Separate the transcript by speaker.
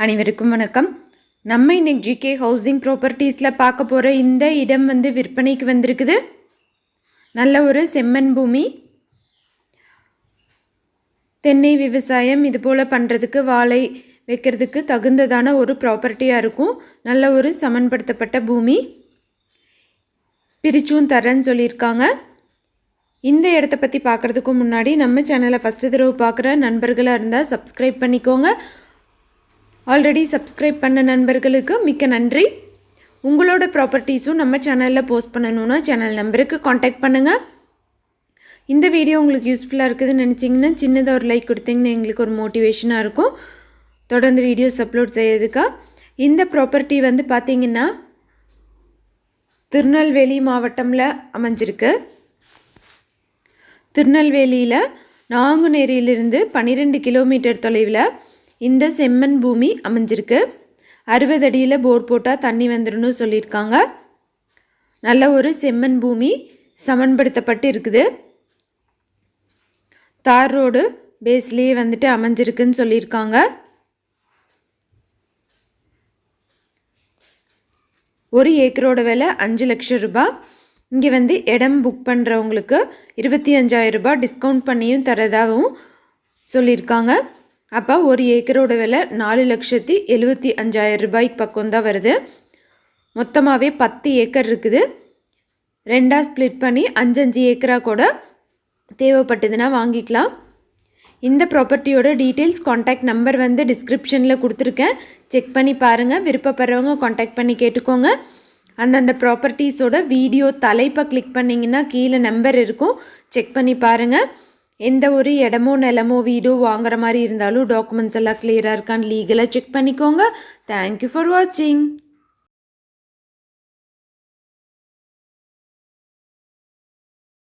Speaker 1: அனைவருக்கும் வணக்கம். நம்ம இன்னைக்கு ஜிகே ஹவுசிங் ப்ராப்பர்ட்டிஸில் பார்க்க போகிற இந்த இடம் விற்பனைக்கு வந்திருக்குது. நல்ல ஒரு செம்மண் பூமி, தென்னை விவசாயம் இது போல் பண்ணுறதுக்கு, வாழை வைக்கிறதுக்கு தகுந்ததான ஒரு ப்ராப்பர்ட்டியாக இருக்கும். நல்ல ஒரு சமன்படுத்தப்பட்ட பூமி, பிரிச்சும் தரேன்னு சொல்லியிருக்காங்க. இந்த இடத்த பற்றி பார்க்குறதுக்கு முன்னாடி நம்ம சேனலை ஃபஸ்ட்டு தடவை பார்க்குற நண்பர்களாக இருந்தால் சப்ஸ்கிரைப் பண்ணிக்கோங்க. ஆல்ரெடி சப்ஸ்கிரைப் பண்ண நண்பர்களுக்கு மிக்க நன்றி. உங்களோட ப்ராப்பர்ட்டிஸும் நம்ம சேனலில் போஸ்ட் பண்ணணுன்னா சேனல் நம்பருக்கு காண்டாக்ட் பண்ணுங்கள். இந்த வீடியோ உங்களுக்கு யூஸ்ஃபுல்லாக இருக்குதுன்னு நினச்சிங்கன்னா சின்னதாக ஒரு லைக் கொடுத்தீங்கன்னா எங்களுக்கு ஒரு மோட்டிவேஷனாக இருக்கும் தொடர்ந்து வீடியோஸ் அப்லோட் செய்யறதுக்கா. இந்த ப்ராப்பர்ட்டி பார்த்திங்கன்னா திருநெல்வேலி மாவட்டமில் அமைஞ்சிருக்கு. திருநெல்வேலியில் நாங்குநேரியிலிருந்து 12 கிலோமீட்டர் தொலைவில் இந்த செம்மண் பூமி அமைஞ்சிருக்கு. 60 அடியில் போர் போட்டால் தண்ணி வந்துடும்னு சொல்லியிருக்காங்க. நல்ல ஒரு செம்மண் பூமி, சமன்படுத்தப்பட்டு இருக்குது. தார் ரோடு பேஸ்லேயே அமைஞ்சிருக்குன்னு சொல்லியிருக்காங்க. ஒரு ஏக்கரோட விலை 5 லட்சம் ரூபாய். இங்கே இடம் புக் பண்ணுறவங்களுக்கு 25,000 ரூபாய் டிஸ்கவுண்ட் பண்ணியும் தரதாகவும் சொல்லியிருக்காங்க. அப்போ ஒரு ஏக்கரோட விலை 4,75,000 ரூபாய்க்கு பக்கம் தான் வருது. மொத்தமாகவே 10 ஏக்கர் இருக்குது. 2ஆக ஸ்ப்ளிட் பண்ணி 5 ஏக்கராக கூட தேவைப்பட்டதுன்னா வாங்கிக்கலாம். இந்த ப்ராப்பர்ட்டியோட டீட்டெயில்ஸ், காண்டாக்ட் நம்பர் டிஸ்கிரிப்ஷனில் கொடுத்துருக்கேன். செக் பண்ணி பாருங்கள். விருப்பப்படுறவங்க காண்டாக்ட் பண்ணி கேட்டுக்கோங்க. அந்தந்த ப்ராப்பர்ட்டிஸோட வீடியோ தலைப்பை கிளிக் பண்ணிங்கன்னா கீழே நம்பர் இருக்கும், செக் பண்ணி பாருங்கள். எந்த ஒரு இடமோ நிலமோ வீடோ வாங்குற மாதிரி இருந்தாலும் டாக்குமெண்ட்ஸ் எல்லாம் கிளியராக இருக்கான்னு லீகலாக செக் பண்ணிக்கோங்க. தேங்க்யூ ஃபார் வாட்சிங்.